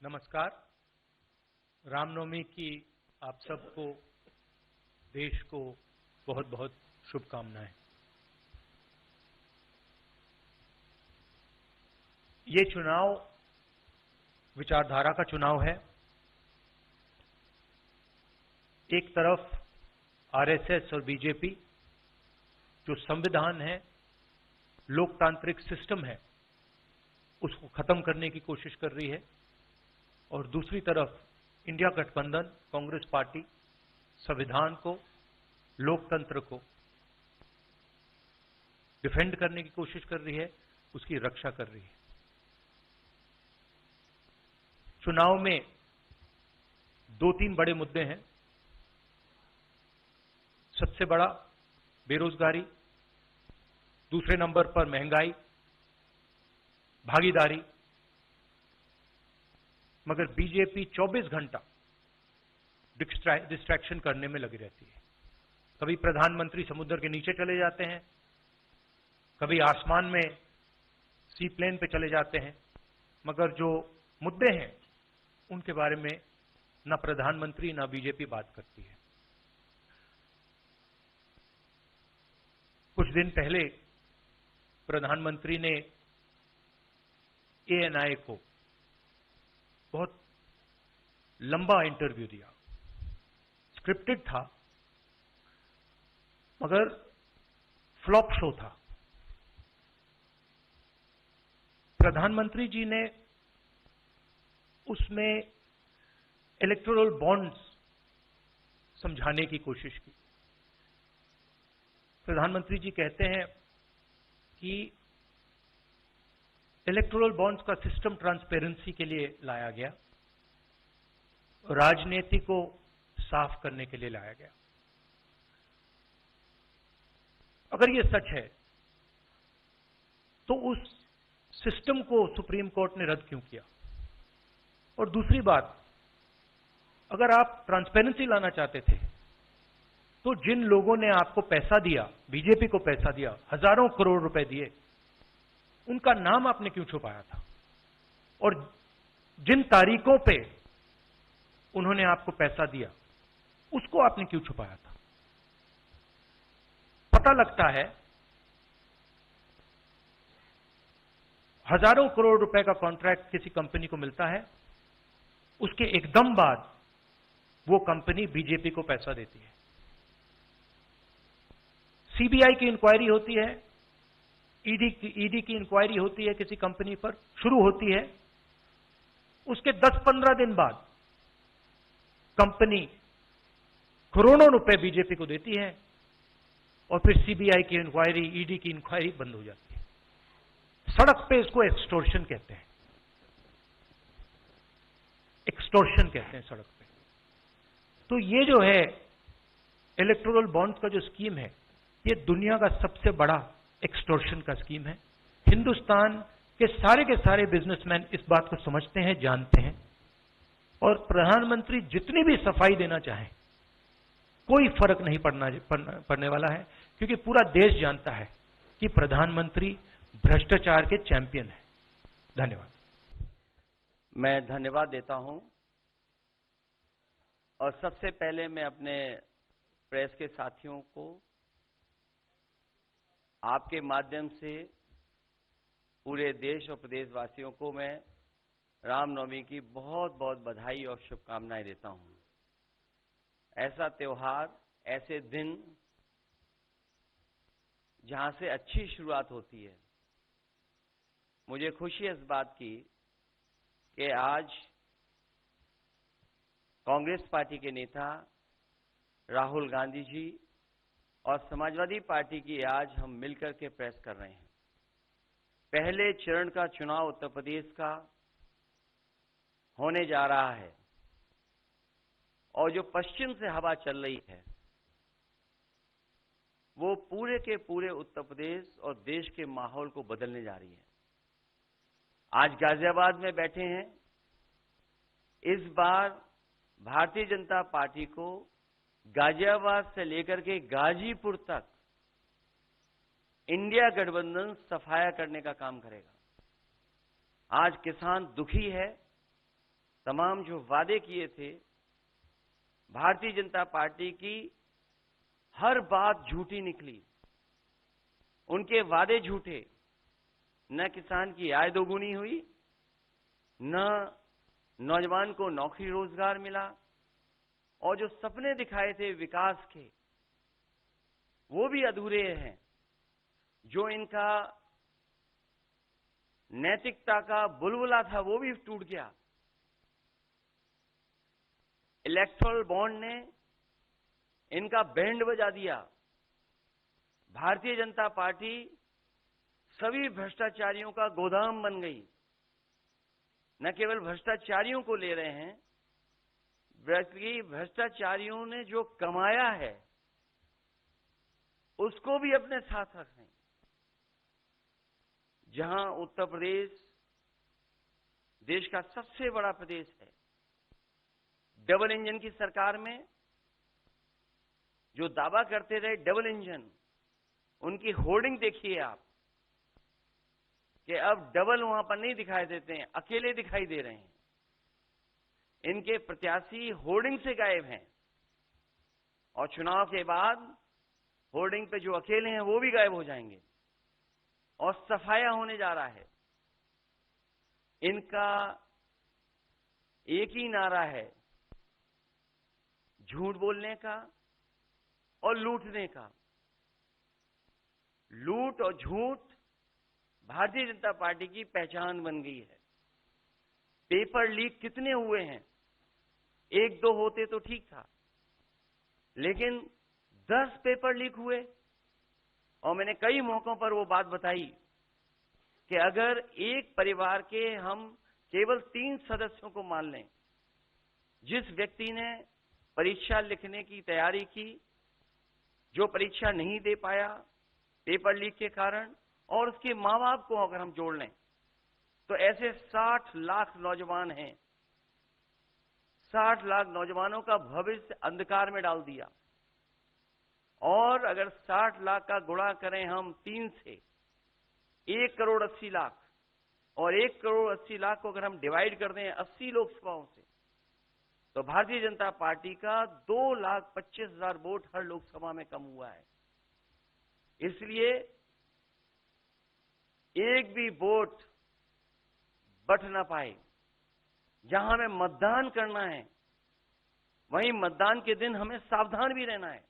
नमस्कार। रामनवमी की आप सबको, देश को बहुत बहुत शुभकामनाएं। ये चुनाव विचारधारा का चुनाव है। एक तरफ आरएसएस और बीजेपी जो संविधान है, लोकतांत्रिक सिस्टम है, उसको खत्म करने की कोशिश कर रही है, और दूसरी तरफ इंडिया गठबंधन, कांग्रेस पार्टी संविधान को, लोकतंत्र को डिफेंड करने की कोशिश कर रही है, उसकी रक्षा कर रही है। चुनाव में दो तीन बड़े मुद्दे हैं। सबसे बड़ा बेरोजगारी, दूसरे नंबर पर महंगाई, भागीदारी। मगर बीजेपी 24 घंटा डिस्ट्रैक्शन करने में लगी रहती है। कभी प्रधानमंत्री समुद्र के नीचे चले जाते हैं, कभी आसमान में सी प्लेन पे चले जाते हैं, मगर जो मुद्दे हैं उनके बारे में ना प्रधानमंत्री ना बीजेपी बात करती है। कुछ दिन पहले प्रधानमंत्री ने एएनआई को बहुत लंबा इंटरव्यू दिया। स्क्रिप्टेड था, मगर फ्लॉप शो था। प्रधानमंत्री जी ने उसमें इलेक्टोरल बॉन्ड्स समझाने की कोशिश की। प्रधानमंत्री जी कहते हैं कि इलेक्टोरल बॉन्ड्स का सिस्टम ट्रांसपेरेंसी के लिए लाया गया, राजनीति को साफ करने के लिए लाया गया। अगर ये सच है तो उस सिस्टम को सुप्रीम कोर्ट ने रद्द क्यों किया? और दूसरी बात, अगर आप ट्रांसपेरेंसी लाना चाहते थे तो जिन लोगों ने आपको पैसा दिया, बीजेपी को पैसा दिया, हजारों करोड़ रुपए दिए, उनका नाम आपने क्यों छुपाया था? और जिन तारीखों पे उन्होंने आपको पैसा दिया, उसको आपने क्यों छुपाया था? पता लगता है हजारों करोड़ रुपए का कॉन्ट्रैक्ट किसी कंपनी को मिलता है, उसके एकदम बाद वो कंपनी बीजेपी को पैसा देती है। सीबीआई की इंक्वायरी होती है, ईडी की इंक्वायरी होती है, किसी कंपनी पर शुरू होती है। उसके 10-15 दिन बाद कंपनी करोड़ों रुपए बीजेपी को देती है, और फिर सीबीआई की इंक्वायरी, ईडी की इंक्वायरी बंद हो जाती है। सड़क पे इसको एक्सटॉर्शन कहते हैं। एक्सटॉर्शन कहते हैं सड़क पे। तो ये जो है इलेक्टोरल बॉन्ड्स का जो स्कीम है, ये दुनिया का सबसे बड़ा एक्सटॉर्शन का स्कीम है। हिंदुस्तान के सारे बिजनेसमैन इस बात को समझते हैं, जानते हैं, और प्रधानमंत्री जितनी भी सफाई देना चाहें, कोई फर्क नहीं पड़ने वाला है, क्योंकि पूरा देश जानता है कि प्रधानमंत्री भ्रष्टाचार के चैंपियन है। धन्यवाद। मैं धन्यवाद देता हूं, और सबसे पहले मैं अपने प्रेस के साथियों को आपके माध्यम से पूरे देश और प्रदेशवासियों को मैं रामनवमी की बहुत बहुत बधाई और शुभकामनाएं देता हूं। ऐसा त्योहार, ऐसे दिन जहां से अच्छी शुरुआत होती है। मुझे खुशी है इस बात की कि आज कांग्रेस पार्टी के नेता राहुल गांधी जी और समाजवादी पार्टी की आज हम मिलकर के प्रेस कर रहे हैं। पहले चरण का चुनाव उत्तर प्रदेश का होने जा रहा है, और जो पश्चिम से हवा चल रही है वो पूरे के पूरे उत्तर प्रदेश और देश के माहौल को बदलने जा रही है। आज गाजियाबाद में बैठे हैं। इस बार भारतीय जनता पार्टी को गाजियाबाद से लेकर के गाजीपुर तक इंडिया गठबंधन सफाया करने का काम करेगा। आज किसान दुखी है, तमाम जो वादे किए थे, भारतीय जनता पार्टी की हर बात झूठी निकली। उनके वादे झूठे। न किसान की आय दोगुनी हुई, न नौजवान को नौकरी रोजगार मिला, और जो सपने दिखाए थे विकास के, वो भी अधूरे हैं। जो इनका नैतिकता का बुलबुला था, वो भी टूट गया। इलेक्टोरल बॉन्ड ने इनका बैंड बजा दिया। भारतीय जनता पार्टी सभी भ्रष्टाचारियों का गोदाम बन गई। न केवल भ्रष्टाचारियों को ले रहे हैं, बल्कि भ्रष्टाचारियों ने जो कमाया है उसको भी अपने साथ रख रहे हैं। जहां उत्तर प्रदेश देश का सबसे बड़ा प्रदेश है, डबल इंजन की सरकार में जो दावा करते रहे डबल इंजन, उनकी होर्डिंग देखिए आप कि अब डबल वहां पर नहीं दिखाई देते हैं, अकेले दिखाई दे रहे हैं। इनके प्रत्याशी होर्डिंग से गायब हैं, और चुनाव के बाद होर्डिंग पे जो अकेले हैं वो भी गायब हो जाएंगे, और सफाया होने जा रहा है। इनका एक ही नारा है, झूठ बोलने का और लूटने का। लूट और झूठ भारतीय जनता पार्टी की पहचान बन गई है। पेपर लीक कितने हुए हैं? 1-2 होते तो ठीक था, लेकिन 10 पेपर लीक हुए। और मैंने कई मौकों पर वो बात बताई कि अगर एक परिवार के हम केवल 3 सदस्यों को मान लें, जिस व्यक्ति ने परीक्षा लिखने की तैयारी की, जो परीक्षा नहीं दे पाया पेपर लीक के कारण, और उसके मां बाप को अगर हम जोड़ लें, तो ऐसे 60 लाख नौजवान हैं। 60 लाख नौजवानों का भविष्य अंधकार में डाल दिया। और अगर 60 लाख का गुणा करें हम 3 से, 1 करोड़ 80 लाख, और 1 करोड़ 80 लाख को अगर हम डिवाइड कर दें 80 लोकसभाओं से, तो भारतीय जनता पार्टी का 2,25,000 वोट हर लोकसभा में कम हुआ है। इसलिए एक भी वोट बट ना पाए। जहां हमें मतदान करना है, वहीं मतदान के दिन हमें सावधान भी रहना है।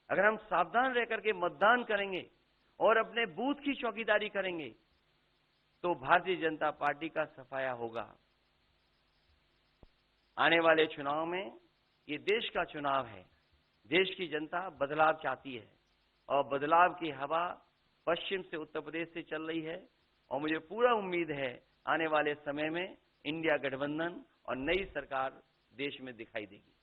अगर हम सावधान रह करके मतदान करेंगे और अपने बूथ की चौकीदारी करेंगे, तो भारतीय जनता पार्टी का सफाया होगा। आने वाले चुनाव में, ये देश का चुनाव है, देश की जनता बदलाव चाहती है, और बदलाव की हवा पश्चिम से उत्तर प्रदेश से चल रही है। और मुझे पूरा उम्मीद है आने वाले समय में इंडिया गठबंधन और नई सरकार देश में दिखाई देगी।